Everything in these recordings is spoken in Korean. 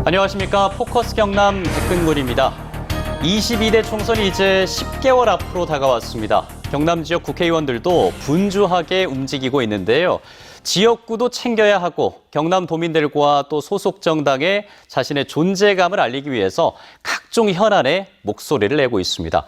안녕하십니까. 포커스 경남 백근골입니다. 22대 총선이 이제 10개월 앞으로 다가왔습니다. 경남 지역 국회의원들도 분주하게 움직이고 있는데요. 지역구도 챙겨야 하고 경남 도민들과 또 소속 정당에 자신의 존재감을 알리기 위해서 각종 현안에 목소리를 내고 있습니다.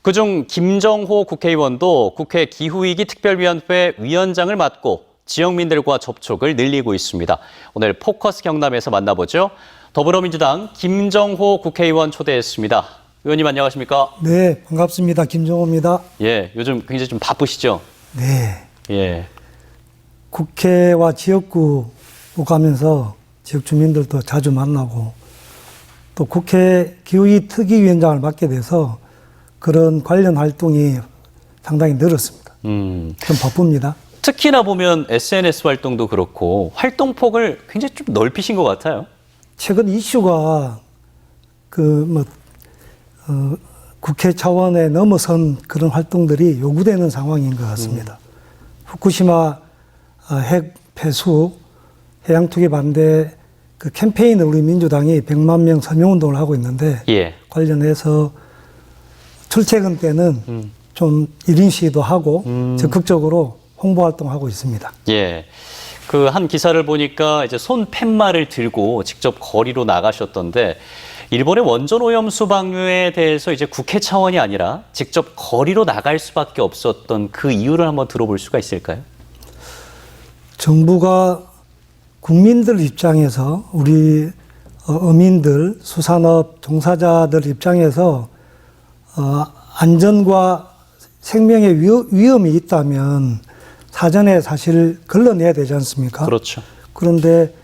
그중 김정호 국회의원도 국회 기후위기 특별위원회 위원장을 맡고 지역민들과 접촉을 늘리고 있습니다. 오늘 포커스 경남에서 만나보죠. 더불어민주당 김정호 국회의원 초대했습니다. 의원님 안녕하십니까? 네, 반갑습니다. 김정호입니다. 예, 요즘 굉장히 좀 바쁘시죠? 네. 예. 국회와 지역구 오가면서 지역 주민들도 자주 만나고 또 국회 기후위 특위위원장을 맡게 돼서 그런 관련 활동이 상당히 늘었습니다. 좀 바쁩니다. 특히나 보면 SNS 활동도 그렇고 활동폭을 굉장히 좀 넓히신 것 같아요. 최근 이슈가 국회 차원에 넘어선 그런 활동들이 요구되는 상황인 것 같습니다. 후쿠시마 핵 폐수, 해양 투기 반대 그 캠페인을 우리 민주당이 100만 명 서명 운동을 하고 있는데 예. 관련해서 출퇴근 때는 좀 1인 시위도 하고 적극적으로 홍보 활동하고 있습니다. 예. 그 한 기사를 보니까 이제 손 팻말을 들고 직접 거리로 나가셨던데 일본의 원전 오염수 방류에 대해서 이제 국회 차원이 아니라 직접 거리로 나갈 수밖에 없었던 그 이유를 한번 들어볼 수가 있을까요? 정부가 국민들 입장에서 우리 어민들, 수산업 종사자들 입장에서 안전과 생명의 위험이 있다면 사전에 사실 걸러내야 되지 않습니까? 그렇죠. 그런데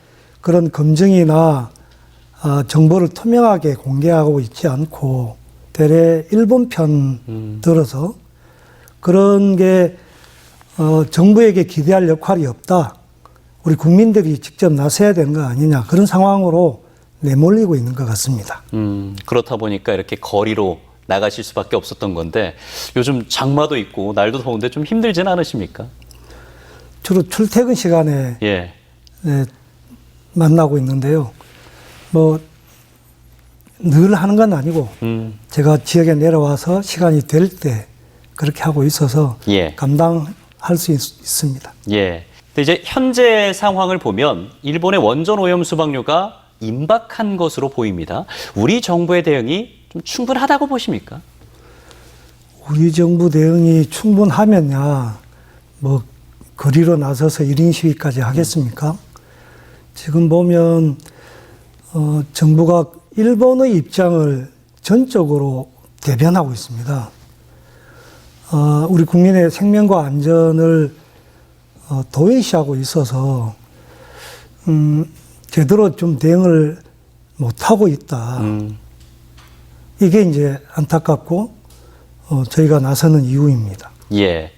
그런 검증이나 정보를 투명하게 공개하고 있지 않고 대래 일본 편 들어서 그런 게 정부에게 기대할 역할이 없다. 우리 국민들이 직접 나서야 되는 거 아니냐. 그런 상황으로 내몰리고 있는 것 같습니다. 그렇다 보니까 이렇게 거리로 나가실 수밖에 없었던 건데 요즘 장마도 있고 날도 더운데 좀 힘들진 않으십니까? 주로 출퇴근 시간에 예. 만나고 있는데요. 늘 하는 건 아니고 제가 지역에 내려와서 시간이 될 때 그렇게 하고 있어서 예. 감당할 수 있습니다. 예. 근데 이제 현재 상황을 보면 일본의 원전 오염수 방류가 임박한 것으로 보입니다. 우리 정부의 대응이 좀 충분하다고 보십니까? 우리 정부 대응이 충분하면야 거리로 나서서 1인 시위까지 하겠습니까? 지금 보면 정부가 일본의 입장을 전적으로 대변하고 있습니다. 우리 국민의 생명과 안전을 도외시하고 있어서 제대로 좀 대응을 못하고 있다. 이게 이제 안타깝고 저희가 나서는 이유입니다. 예.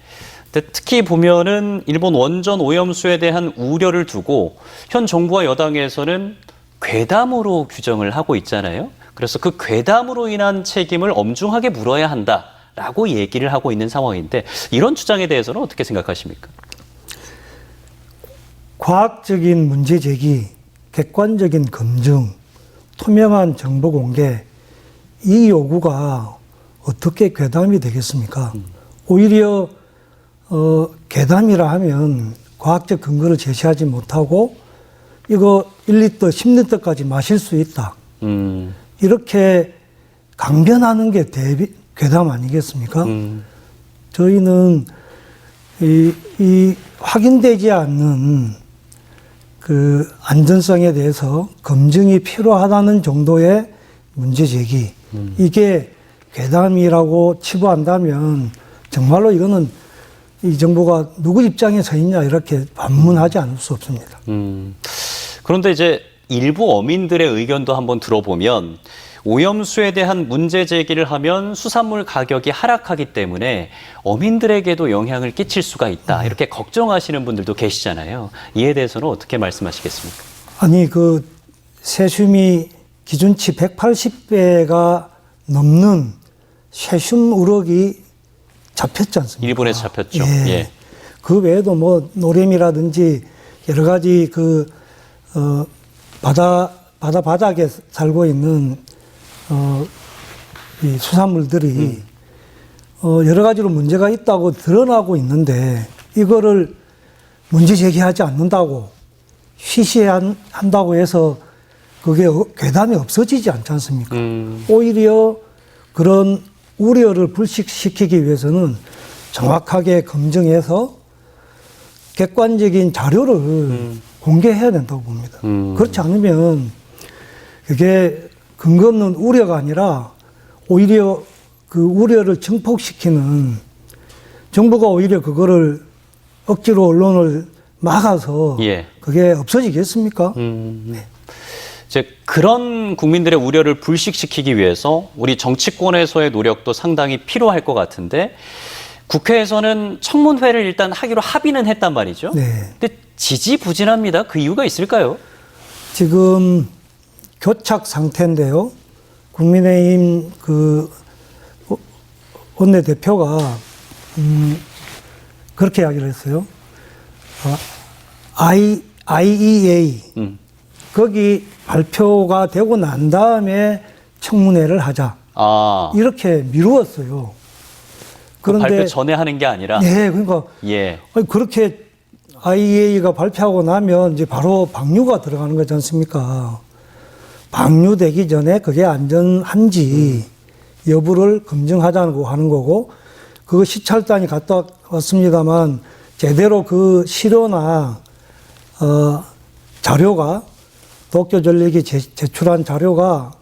근데 특히 보면은 일본 원전 오염수에 대한 우려를 두고 현 정부와 여당에서는 괴담으로 규정을 하고 있잖아요. 그래서 그 괴담으로 인한 책임을 엄중하게 물어야 한다라고 얘기를 하고 있는 상황인데 이런 주장에 대해서는 어떻게 생각하십니까? 과학적인 문제 제기, 객관적인 검증, 투명한 정보 공개, 이 요구가 어떻게 괴담이 되겠습니까? 오히려 괴담이라 하면 과학적 근거를 제시하지 못하고 이거 1리터, 10리터까지 마실 수 있다. 이렇게 강변하는 게 괴담 아니겠습니까? 저희는 이 확인되지 않는 그 안전성에 대해서 검증이 필요하다는 정도의 문제 제기. 이게 괴담이라고 치부한다면 정말로 이거는 이 정부가 누구 입장에 서 있냐 이렇게 반문하지 않을 수 없습니다. 그런데 이제 일부 어민들의 의견도 한번 들어보면 오염수에 대한 문제 제기를 하면 수산물 가격이 하락하기 때문에 어민들에게도 영향을 끼칠 수가 있다. 이렇게 걱정하시는 분들도 계시잖아요. 이에 대해서는 어떻게 말씀하시겠습니까? 아니 그 세슘이 기준치 180배가 넘는 세슘 우럭이 잡혔지 않습니까? 일본에서 잡혔죠. 예. 예. 그 외에도 노래미라든지 여러 가지 바다 바다 바닥에 살고 있는 이 수산물들이 여러 가지로 문제가 있다고 드러나고 있는데 이거를 문제 제기하지 않는다고 쉬쉬한다고 해서 그게 괴담이 없어지지 않지 않습니까? 오히려 그런 우려를 불식시키기 위해서는 정확하게 검증해서 객관적인 자료를 공개해야 된다고 봅니다. 그렇지 않으면 그게 근거 없는 우려가 아니라 오히려 그 우려를 증폭시키는 정부가 오히려 그거를 억지로 언론을 막아서 예. 그게 없어지겠습니까? 네. 이제 그런 국민들의 우려를 불식시키기 위해서 우리 정치권에서의 노력도 상당히 필요할 것 같은데 국회에서는 청문회를 일단 하기로 합의는 했단 말이죠. 네. 근데 지지부진합니다. 그 이유가 있을까요? 지금 교착 상태인데요. 국민의힘 그 원내대표가 그렇게 이야기를 했어요. IEA 거기 발표가 되고 난 다음에 청문회를 하자. 이렇게 미루었어요. 그런데 발표 전에 하는 게 아니라. 네, 그러니까 예. 아니, 그렇게 IEA가 발표하고 나면 이제 바로 방류가 들어가는 거지 않습니까? 방류되기 전에 그게 안전한지 여부를 검증하자고 하는 거고, 그거 시찰단이 갔다 왔습니다만 제대로 그 시료나 자료가 도쿄전력이 제출한 자료가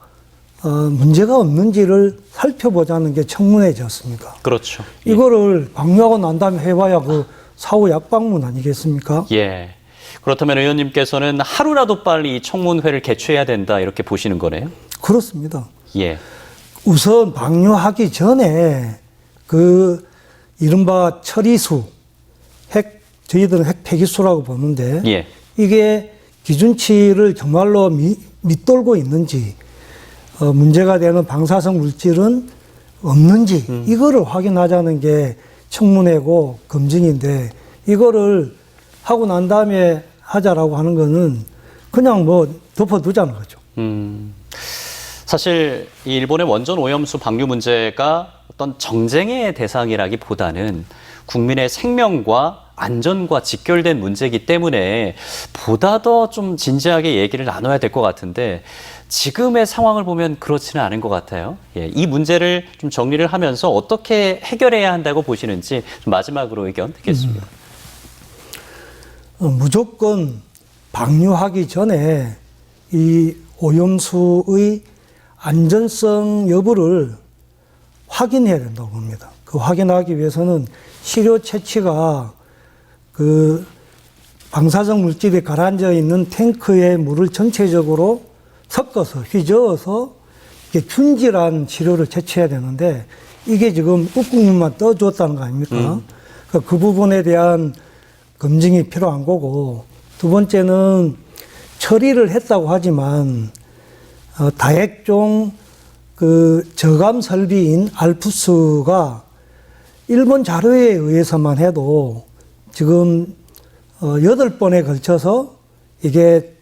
문제가 없는지를 살펴보자는 게 청문회였습니까? 그렇죠. 이거를 방류하고 난 다음에 해봐야 그 사후 약방문 아니겠습니까? 예. 그렇다면 의원님께서는 하루라도 빨리 이 청문회를 개최해야 된다 이렇게 보시는 거네요? 그렇습니다. 예. 우선 방류하기 전에 그 이른바 처리수, 저희들은 핵 폐기수라고 보는데 예. 이게 기준치를 정말로 밑돌고 있는지 문제가 되는 방사성 물질은 없는지 이거를 확인하자는 게 청문회고 검증인데 이거를 하고 난 다음에 하자라고 하는 거는 그냥 뭐 덮어두자는 거죠. 사실 이 일본의 원전 오염수 방류 문제가 어떤 정쟁의 대상이라기보다는 국민의 생명과 안전과 직결된 문제이기 때문에 보다 더 좀 진지하게 얘기를 나눠야 될 것 같은데 지금의 상황을 보면 그렇지는 않은 것 같아요. 예, 이 문제를 좀 정리를 하면서 어떻게 해결해야 한다고 보시는지 좀 마지막으로 의견 듣겠습니다. 무조건 방류하기 전에 이 오염수의 안전성 여부를 확인해야 된다고 봅니다. 그 확인하기 위해서는 시료 채취가 그 방사성 물질이 가라앉아 있는 탱크에 물을 전체적으로 섞어서 휘저어서 이렇게 균질한 시료를 채취해야 되는데 이게 지금 욱국물만 떠줬다는 거 아닙니까? 그 부분에 대한 검증이 필요한 거고, 두 번째는 처리를 했다고 하지만 다핵종 그 저감 설비인 알프스가 일본 자료에 의해서만 해도 지금 8번에 걸쳐서 이게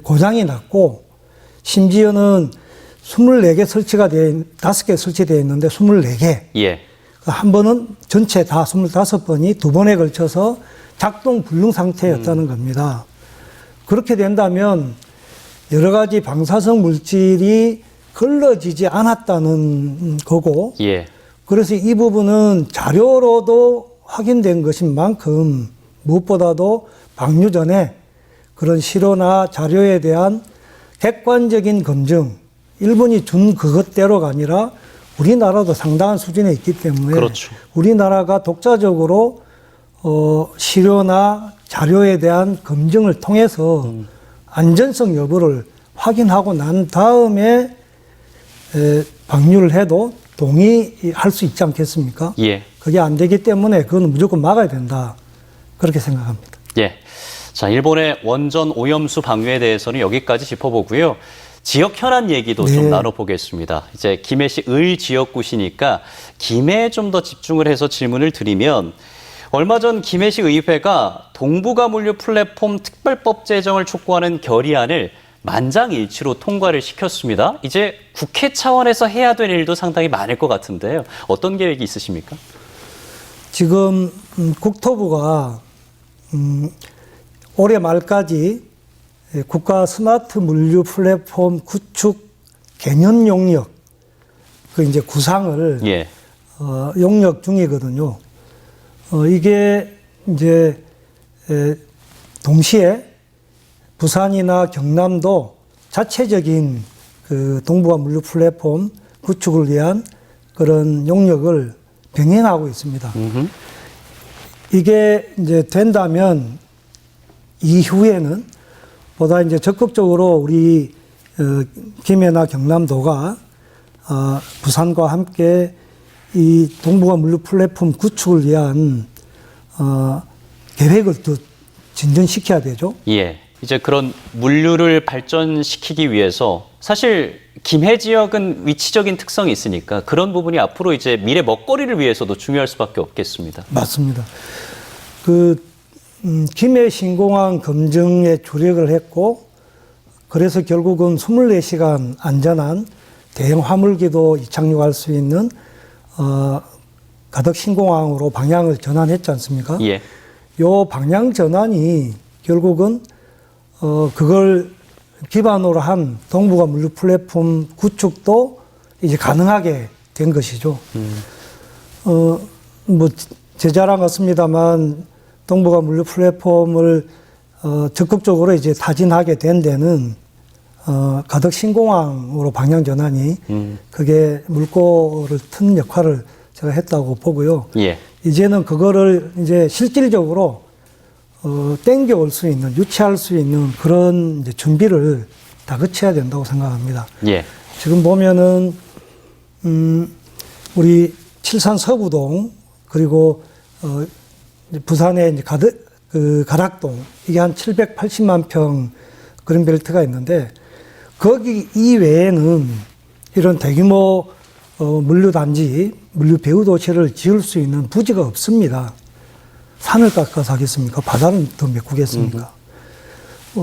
고장이 났고, 심지어는 24개 설치가 5개 설치되어 있는데 24개. 예. 한 번은 전체 다 25번이 두 번에 걸쳐서 작동 불능 상태였다는 겁니다. 그렇게 된다면 여러 가지 방사성 물질이 걸러지지 않았다는 거고, 예. 그래서 이 부분은 자료로도 확인된 것인 만큼 무엇보다도 방류 전에 그런 시료나 자료에 대한 객관적인 검증, 일본이 준 그것대로가 아니라 우리나라도 상당한 수준에 있기 때문에 그렇죠. 우리나라가 독자적으로 시료나 자료에 대한 검증을 통해서 안전성 여부를 확인하고 난 다음에 방류를 해도 동의할 수 있지 않겠습니까? 예. 그게 안 되기 때문에 그건 무조건 막아야 된다. 그렇게 생각합니다. 예. 자, 일본의 원전 오염수 방류에 대해서는 여기까지 짚어보고요. 지역 현안 얘기도 네. 좀 나눠보겠습니다. 이제 김해시 을 지역구시니까 김해에 좀 더 집중을 해서 질문을 드리면 얼마 전 김해시 의회가 동북아 물류 플랫폼 특별법 제정을 촉구하는 결의안을 만장일치로 통과를 시켰습니다. 이제 국회 차원에서 해야 될 일도 상당히 많을 것 같은데요. 어떤 계획이 있으십니까? 지금 국토부가 올해 말까지 국가 스마트 물류 플랫폼 구축 개년 용역 그 이제 구상을 예. 용역 중이거든요. 이게 이제 동시에 부산이나 경남도 자체적인 그 동북아 물류 플랫폼 구축을 위한 그런 용역을 병행하고 있습니다. 이게 이제 된다면 이후에는 보다 이제 적극적으로 우리 김해나 경남도가 부산과 함께 이 동북아 물류 플랫폼 구축을 위한 계획을 또 진전시켜야 되죠. 예. 이제 그런 물류를 발전시키기 위해서 사실 김해 지역은 위치적인 특성이 있으니까 그런 부분이 앞으로 이제 미래 먹거리를 위해서도 중요할 수밖에 없겠습니다. 맞습니다. 김해 신공항 검증에 주력을 했고, 그래서 결국은 24시간 안전한 대형 화물기도 이착륙할 수 있는 가덕 신공항으로 방향을 전환했지 않습니까? 예. 요 방향 전환이 결국은 그걸 기반으로 한 동북아 물류 플랫폼 구축도 이제 가능하게 된 것이죠. 뭐 제 자랑 같습니다만 동북아 물류 플랫폼을 적극적으로 이제 타진하게 된 데는 가덕 신공항으로 방향 전환이 그게 물꼬를 튼 역할을 제가 했다고 보고요. 예. 이제는 그거를 이제 실질적으로 땡겨올 수 있는, 유치할 수 있는 그런 이제 준비를 다 거쳐야 된다고 생각합니다. 예. 지금 보면은, 우리 칠산 서구동, 그리고, 부산의 이제 가락동, 이게 한 780만 평 그린벨트가 있는데, 거기 이외에는 이런 대규모 물류단지, 물류 배후 도시를 지을 수 있는 부지가 없습니다. 산을 깎아서 하겠습니까? 바다는 더 메꾸겠습니까?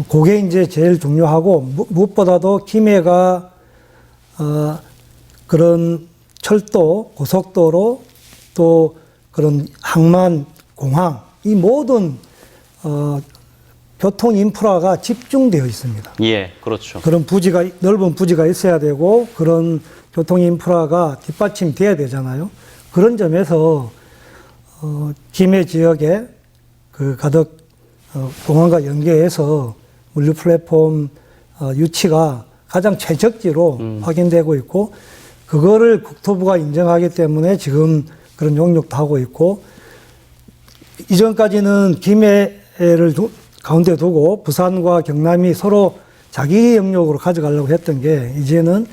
그게 이제 제일 중요하고, 무엇보다도 김해가, 그런 철도, 고속도로, 또 그런 항만, 공항, 이 모든, 교통 인프라가 집중되어 있습니다. 예, 그렇죠. 그런 부지가, 넓은 부지가 있어야 되고, 그런 교통 인프라가 뒷받침돼야 되잖아요. 그런 점에서, 김해 지역의 그 가덕 공항과 연계해서 물류 플랫폼 유치가 가장 최적지로 확인되고 있고, 그거를 국토부가 인정하기 때문에 지금 그런 용역도 하고 있고, 이전까지는 김해를 가운데 두고 부산과 경남이 서로 자기 영역으로 가져가려고 했던 게 이제는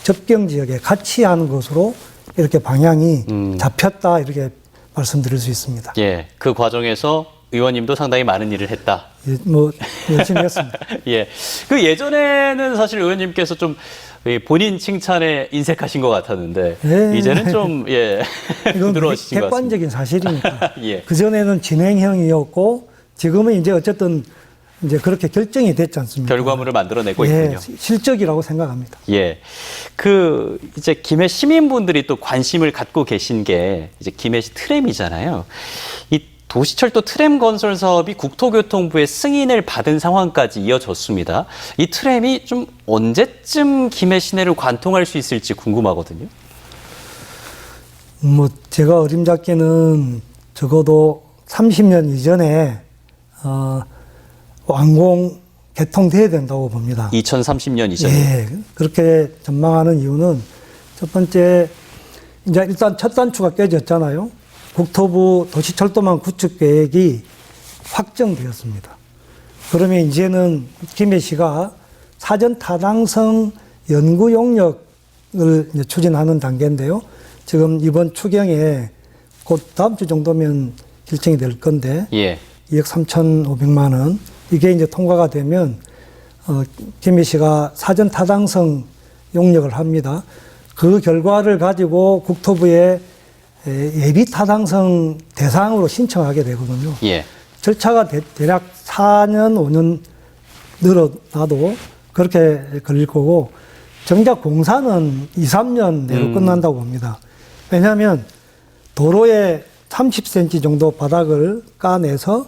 접경 지역에 같이 하는 것으로 이렇게 방향이 잡혔다, 이렇게 말씀드릴 수 있습니다. 예, 그 과정에서 의원님도 상당히 많은 일을 했다. 예, 뭐 열심히 했습니다. 예, 그 예전에는 사실 의원님께서 좀 본인 칭찬에 인색하신 것 같았는데 예. 이제는 좀 이건 부드러우신 것 같습니다. 객관적인 사실이니까. 예. 그 전에는 진행형이었고 지금은 이제 어쨌든 이제 그렇게 결정이 됐지 않습니까? 결과물을 만들어내고 예, 있군요. 실적이라고 생각합니다. 예. 그, 이제 김해 시민분들이 또 관심을 갖고 계신 게 이제 김해시 트램이잖아요. 이 도시철도 트램 건설 사업이 국토교통부의 승인을 받은 상황까지 이어졌습니다. 이 트램이 좀 언제쯤 김해 시내를 관통할 수 있을지 궁금하거든요. 뭐, 제가 어림잡기는 적어도 30년 이전에, 완공, 개통돼야 된다고 봅니다. 2030년 이전에. 예, 그렇게 전망하는 이유는 첫 번째, 이제 일단 첫 단추가 깨졌잖아요. 국토부 도시철도망 구축 계획이 확정되었습니다. 그러면 이제는 김해시가 사전 타당성 연구 용역을 이제 추진하는 단계인데요. 지금 이번 추경에 곧 다음 주 정도면 결정이 될 건데, 예. 2억 3,500만 원. 이게 이제 통과가 되면, 김해시가 사전 타당성 용역을 합니다. 그 결과를 가지고 국토부에 예비 타당성 대상으로 신청하게 되거든요. 예. 절차가 대략 4년, 5년 늘어나도 그렇게 걸릴 거고, 정작 공사는 2, 3년 내로 끝난다고 봅니다. 왜냐하면 도로에 30cm 정도 바닥을 까내서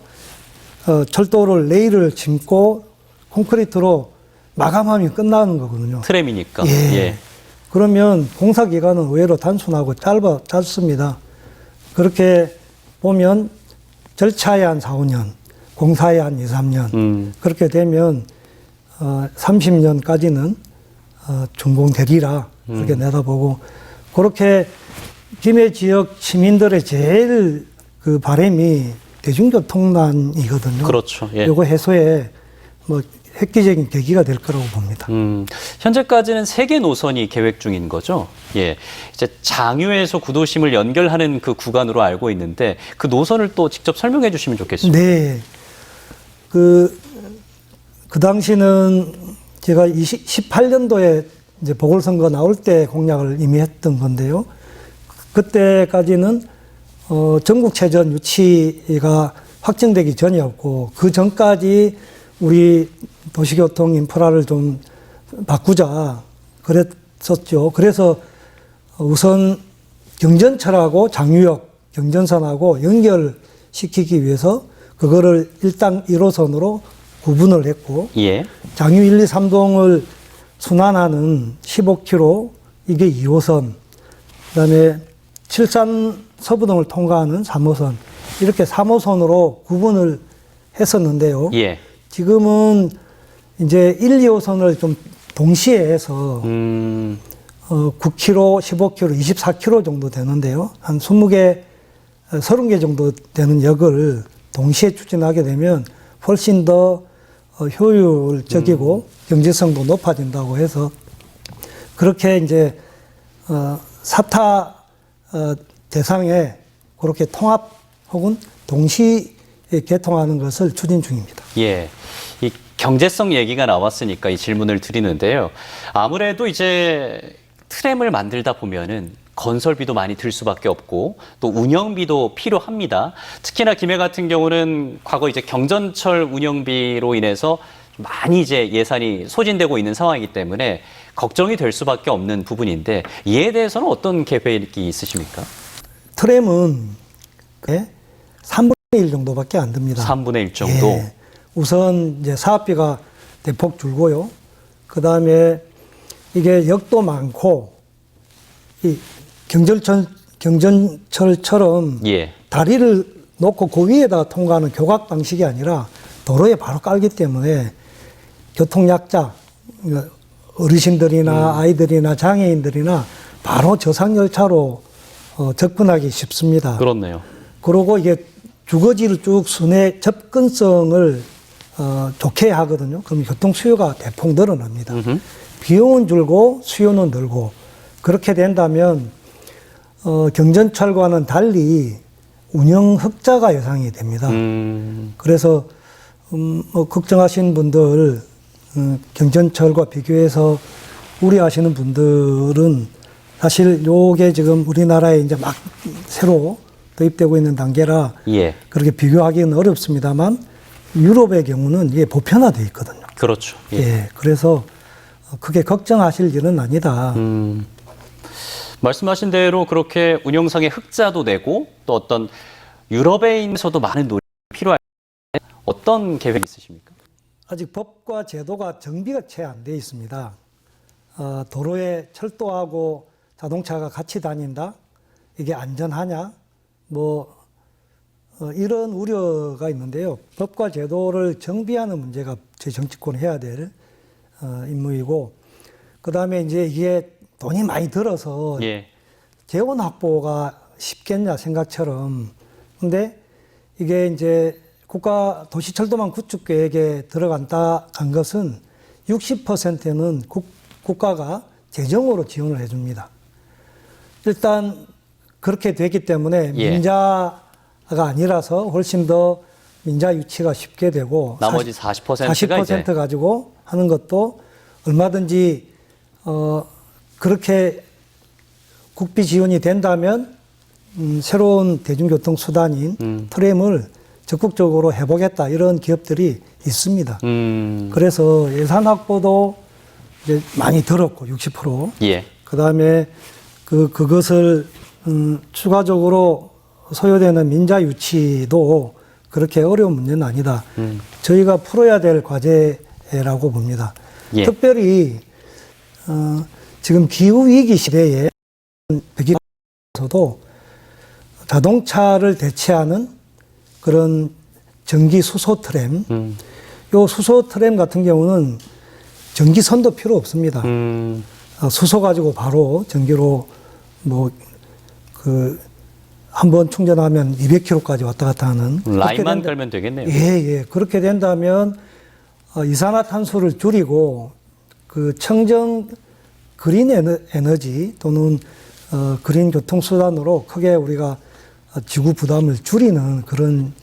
철도를 레일을 심고 콘크리트로 마감하면 끝나는 거거든요. 트램이니까. 예. 그러면 공사 기간은 의외로 단순하고 짧습니다. 그렇게 보면 절차에 한 4, 5년, 공사에 한 2, 3년. 그렇게 되면 30년까지는 준공되리라 그렇게 내다보고, 그렇게 김해 지역 시민들의 제일 그 바람이 대중교통난이거든요. 그렇죠. 예. 요거 해소에 뭐 획기적인 계기가 될 거라고 봅니다. 현재까지는 3개 노선이 계획 중인 거죠. 예. 이제 장유에서 구도심을 연결하는 그 구간으로 알고 있는데 그 노선을 또 직접 설명해 주시면 좋겠습니다. 네. 그 당시는 제가 18년도에 이제 보궐선거 나올 때 공약을 이미 했던 건데요. 그때까지는 전국체전 유치가 확정되기 전이었고, 그 전까지 우리 도시교통 인프라를 좀 바꾸자 그랬었죠. 그래서 우선 경전철하고 장유역 경전선하고 연결시키기 위해서 그거를 일단 1호선으로 구분을 했고, 예. 장유 1, 2, 3동을 순환하는 15km, 이게 2호선, 그다음에 칠산 서부동을 통과하는 3호선, 이렇게 3호선으로 구분을 했었는데요. 예. 지금은 이제 1, 2호선을 좀 동시에 해서 9km, 15km, 24km 정도 되는데요. 한 20개, 30개 정도 되는 역을 동시에 추진하게 되면 훨씬 더 효율적이고 경제성도 높아진다고 해서, 그렇게 이제 사타 대상에 그렇게 통합 혹은 동시 개통하는 것을 추진 중입니다. 예. 이 경제성 얘기가 나왔으니까 이 질문을 드리는데요. 아무래도 이제 트램을 만들다 보면은 건설비도 많이 들 수밖에 없고 또 운영비도 필요합니다. 특히나 김해 같은 경우는 과거 이제 경전철 운영비로 인해서 많이 이제 예산이 소진되고 있는 상황이기 때문에 걱정이 될 수밖에 없는 부분인데, 이에 대해서는 어떤 계획이 있으십니까? 트램은 3분의 1 정도밖에 안 듭니다. 3분의 1 정도. 예. 우선 이제 사업비가 대폭 줄고요. 그 다음에 이게 역도 많고, 이 경전철처럼 예. 다리를 놓고 그 위에다 통과하는 교각 방식이 아니라 도로에 바로 깔기 때문에 교통약자, 어르신들이나 아이들이나 장애인들이나 바로 저상열차로 접근하기 쉽습니다. 그렇네요. 그리고 이게 주거지를 쭉 순회 접근성을 좋게 하거든요. 그럼 교통 수요가 대폭 늘어납니다. 비용은 줄고 수요는 늘고, 그렇게 된다면 경전철과는 달리 운영 흑자가 예상이 됩니다. 그래서 걱정하시는 분들, 경전철과 비교해서 우려하시는 분들은 사실 요게 지금 우리나라에 이제 막 새로 도입되고 있는 단계라 예. 그렇게 비교하기는 어렵습니다만, 유럽의 경우는 이게 보편화되어 있거든요. 그렇죠. 예. 예. 그래서 크게 걱정하실 일은 아니다. 말씀하신 대로 그렇게 운영상의 흑자도 내고 또 어떤 유럽에 있어서도 많은 노력이 필요할 때 어떤 계획이 있으십니까? 아직 법과 제도가 정비가 채 안 돼 있습니다. 도로에 철도하고 자동차가 같이 다닌다? 이게 안전하냐? 이런 우려가 있는데요. 법과 제도를 정비하는 문제가 제 정치권이 해야 될 임무이고, 그 다음에 이제 이게 돈이 많이 들어서 예. 재원 확보가 쉽겠냐 생각처럼. 근데 이게 이제 국가 도시철도망 구축 계획에 들어간다 간 것은 60%는 국가가 재정으로 지원을 해줍니다. 일단 그렇게 되기 때문에 예. 민자가 아니라서 훨씬 더 민자 유치가 쉽게 되고, 나머지 40%가 40% 가지고 하는 것도 얼마든지 그렇게 국비 지원이 된다면 새로운 대중교통 수단인 트램을 적극적으로 해보겠다 이런 기업들이 있습니다. 음. 그래서 예산 확보도 이제 많이 들었고 60%. 예. 그다음에 그것을 추가적으로 소요되는 민자 유치도 그렇게 어려운 문제는 아니다. 저희가 풀어야 될 과제라고 봅니다. 예. 특별히 지금 기후 위기 시대에 백기에서도 자동차를 대체하는 그런 전기 수소 트램, 요 수소 트램 같은 경우는 전기선도 필요 없습니다. 수소 가지고 바로 전기로 한 번 충전하면 200km까지 왔다 갔다 하는. 라인만 걸면 되겠네요. 예. 그렇게 된다면 이산화탄소를 줄이고 그 청정 그린 에너지 또는 그린 교통수단으로 크게 우리가 지구 부담을 줄이는 그런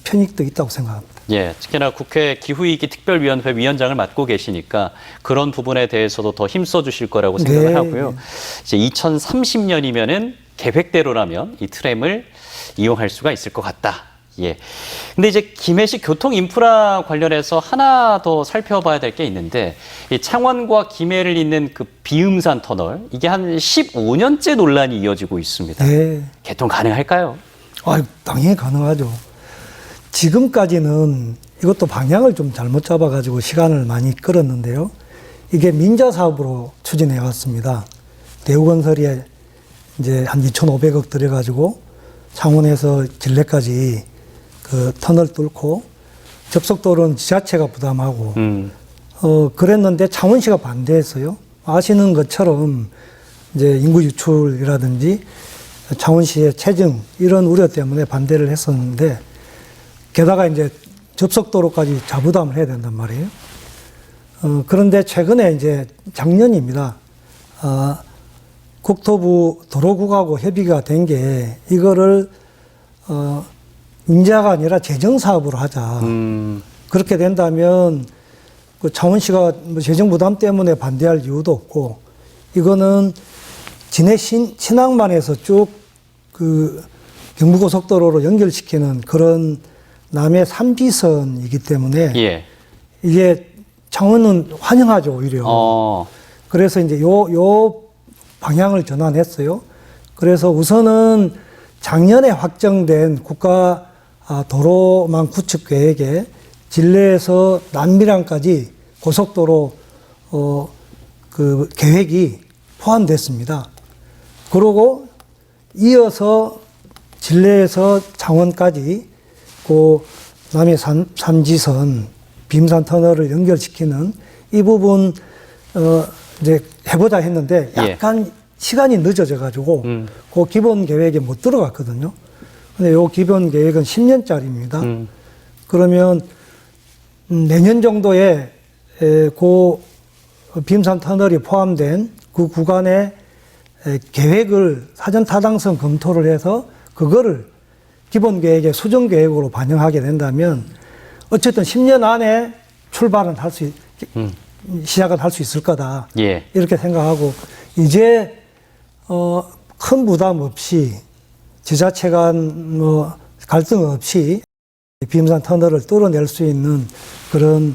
편익도 있다고 생각합니다. 예, 특히나 국회 기후위기 특별위원회 위원장을 맡고 계시니까 그런 부분에 대해서도 더 힘써 주실 거라고 생각을 네, 하고요. 이제 2030년이면은 계획대로라면 이 트램을 이용할 수가 있을 것 같다. 예. 근데 이제 김해시 교통 인프라 관련해서 하나 더 살펴봐야 될 게 있는데, 이 창원과 김해를 잇는 그 비음산 터널, 이게 한 15년째 논란이 이어지고 있습니다. 네. 개통 가능할까요? 당연히 가능하죠. 지금까지는 이것도 방향을 좀 잘못 잡아가지고 시간을 많이 끌었는데요. 이게 민자 사업으로 추진해 왔습니다. 대우건설이 이제 한 2,500억 들여가지고 창원에서 진례까지 그 터널 뚫고 접속도로는 지자체가 부담하고 그랬는데 창원시가 반대했어요. 아시는 것처럼 이제 인구 유출이라든지 창원시의 체증 이런 우려 때문에 반대를 했었는데 게다가 이제 접속도로까지 자부담을 해야 된단 말이에요. 그런데 최근에 이제 작년입니다. 국토부 도로국하고 협의가 된 게 이거를 인자가 아니라 재정사업으로 하자. 그렇게 된다면 그 창원시가 뭐 재정 부담 때문에 반대할 이유도 없고 이거는 진해 신항만에서 쭉 그 경부고속도로로 연결시키는 그런 남해 3지선이기 때문에 예. 이게 창원은 환영하죠 오히려. 그래서 이제 요 방향을 전환했어요. 그래서 우선은 작년에 확정된 국가 도로망 구축 계획에 진례에서 남미랑까지 고속도로 그 계획이 포함됐습니다. 그리고 이어서 진례에서 창원까지 그 남해 3지선 빔산 터널을 연결시키는 이 부분 이제 해보자 했는데 약간 시간이 늦어져 가지고 그 기본 계획에 못 들어갔거든요. 근데 요 기본 계획은 10년짜리입니다. 그러면 내년 정도에 그 빔산 터널이 포함된 그 구간에 계획을 사전 타당성 검토를 해서 그거를 기본 계획의 수정 계획으로 반영하게 된다면 어쨌든 10년 안에 출발은 할 수 시작은 할 수 있을 거다. 예. 이렇게 생각하고 이제 큰 부담 없이 지자체 간 뭐 갈등 없이 빔산 터널을 뚫어낼 수 있는 그런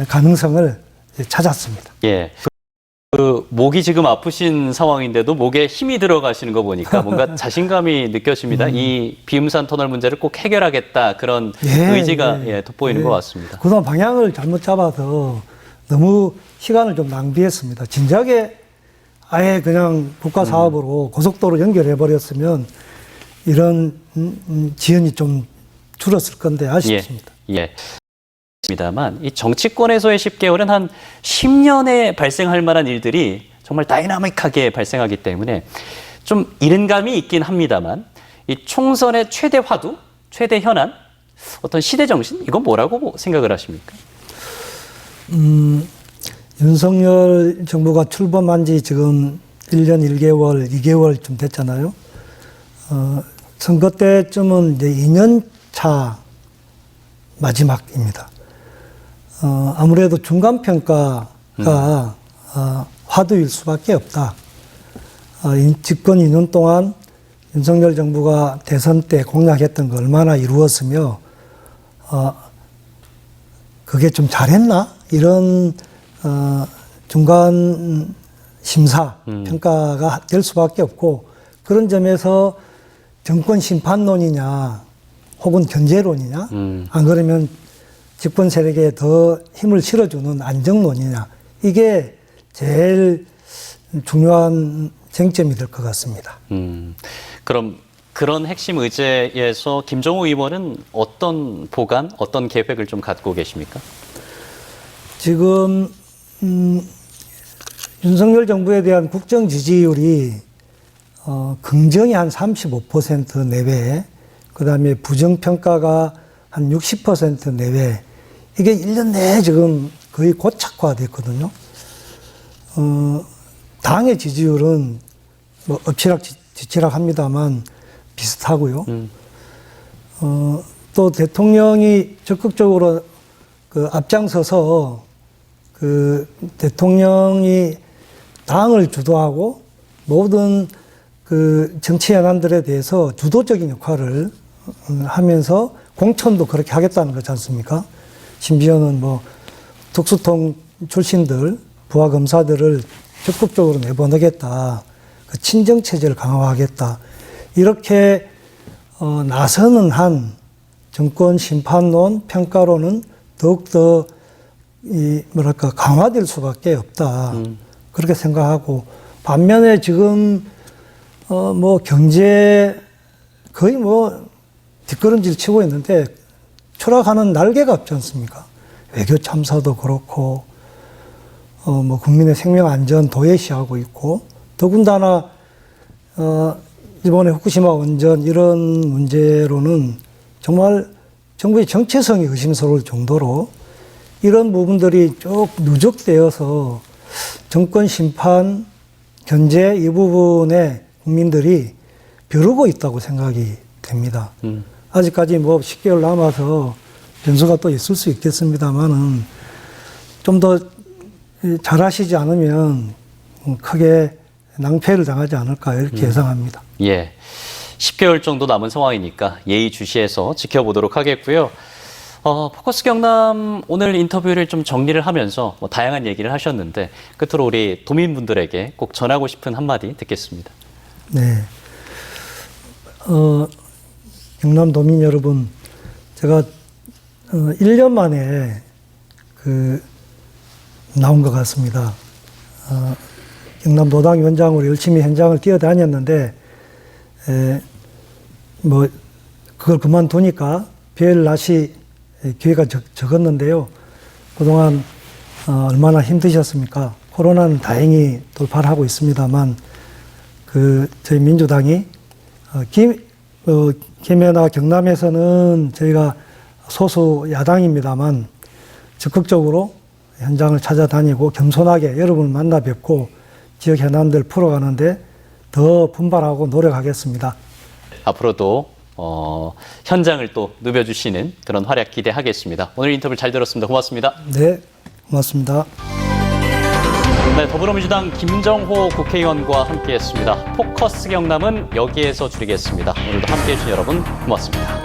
가능성을 찾았습니다. 예. 그 목이 지금 아프신 상황인데도 목에 힘이 들어가시는 거 보니까 뭔가 자신감이 느껴집니다. 이 비음산 터널 문제를 꼭 해결하겠다 그런 의지가 돋보이는 것 같습니다. 그동안 방향을 잘못 잡아서 너무 시간을 좀 낭비했습니다. 진작에 아예 그냥 국가 사업으로 고속도로 연결해 버렸으면 이런 지연이 좀 줄었을 건데 아쉽습니다. 예. 입니다만 이 정치권에서의 10개월은 한 10년에 발생할 만한 일들이 정말 다이나믹하게 발생하기 때문에 좀 이른 감이 있긴 합니다만 이 총선의 최대 화두, 최대 현안, 어떤 시대 정신 이건 뭐라고 생각을 하십니까? 윤석열 정부가 출범한 지 지금 1년 1개월, 2개월쯤 됐잖아요. 선거 때쯤은 이제 2년 차 마지막입니다. 아무래도 중간평가가 화두일 수밖에 없다. 집권 2년 동안 윤석열 정부가 대선 때 공약했던 거 얼마나 이루었으며 그게 좀 잘했나? 이런 중간 심사 평가가 될 수밖에 없고, 그런 점에서 정권 심판론이냐 혹은 견제론이냐, 안 그러면 집권 세력에 더 힘을 실어주는 안정론이냐, 이게 제일 중요한 쟁점이 될 것 같습니다. 그럼 그런 핵심 의제에서 김정우 의원은 어떤 보관, 어떤 계획을 좀 갖고 계십니까? 지금 윤석열 정부에 대한 국정 지지율이 긍정이 한 35% 내외, 그다음에 부정 평가가 한 60% 내외. 이게 1년 내에 지금 거의 고착화됐거든요. 당의 지지율은 뭐 엎치락뒤치락 합니다만 비슷하고요. 또 대통령이 적극적으로 그 앞장서서 그 대통령이 당을 주도하고 모든 그 정치 현안들에 대해서 주도적인 역할을 하면서 공천도 그렇게 하겠다는 거지 않습니까? 심지어는 뭐 특수통 출신들, 부하 검사들을 적극적으로 내보내겠다. 그 친정 체제를 강화하겠다. 이렇게 나서는 한 정권 심판론, 평가론은 더욱더 강화될 수밖에 없다. 그렇게 생각하고, 반면에 지금 뭐 경제 거의 뭐 뒷걸음질 치고 있는데 추락하는 날개가 없지 않습니까? 외교 참사도 그렇고, 뭐 국민의 생명 안전 도외시하고 있고, 더군다나 이번에 후쿠시마 원전 이런 문제로는 정말 정부의 정체성이 의심스러울 정도로 이런 부분들이 쭉 누적되어서 정권 심판, 견제 이 부분에 국민들이 벼르고 있다고 생각이 됩니다. 아직까지 뭐 10개월 남아서 변수가 또 있을 수 있겠습니다만은 좀 더 잘하시지 않으면 크게 낭패를 당하지 않을까 이렇게 예상합니다. 예. 10개월 정도 남은 상황이니까 예의주시해서 지켜보도록 하겠고요. 포커스 경남 오늘 인터뷰를 좀 정리를 하면서 뭐 다양한 얘기를 하셨는데 끝으로 우리 도민분들에게 꼭 전하고 싶은 한마디 듣겠습니다. 네. 경남 도민 여러분, 제가 1년 만에 나온 것 같습니다. 경남 노당위원장으로 열심히 현장을 뛰어다녔는데 뭐 그걸 그만두니까 별 낯이 기회가 적었는데요. 그동안 얼마나 힘드셨습니까? 코로나는 다행히 돌파를 하고 있습니다만 저희 민주당이 김해나 경남에서는 저희가 소수 야당입니다만 적극적으로 현장을 찾아다니고 겸손하게 여러분을 만나 뵙고 지역 현안들 풀어가는데 더 분발하고 노력하겠습니다. 앞으로도 현장을 또 누벼주시는 그런 활약 기대하겠습니다. 오늘 인터뷰 잘 들었습니다. 고맙습니다. 네, 고맙습니다. 네, 더불어민주당 김정호 국회의원과 함께했습니다. 포커스 경남은 여기에서 줄이겠습니다. 오늘도 함께해 주신 여러분 고맙습니다.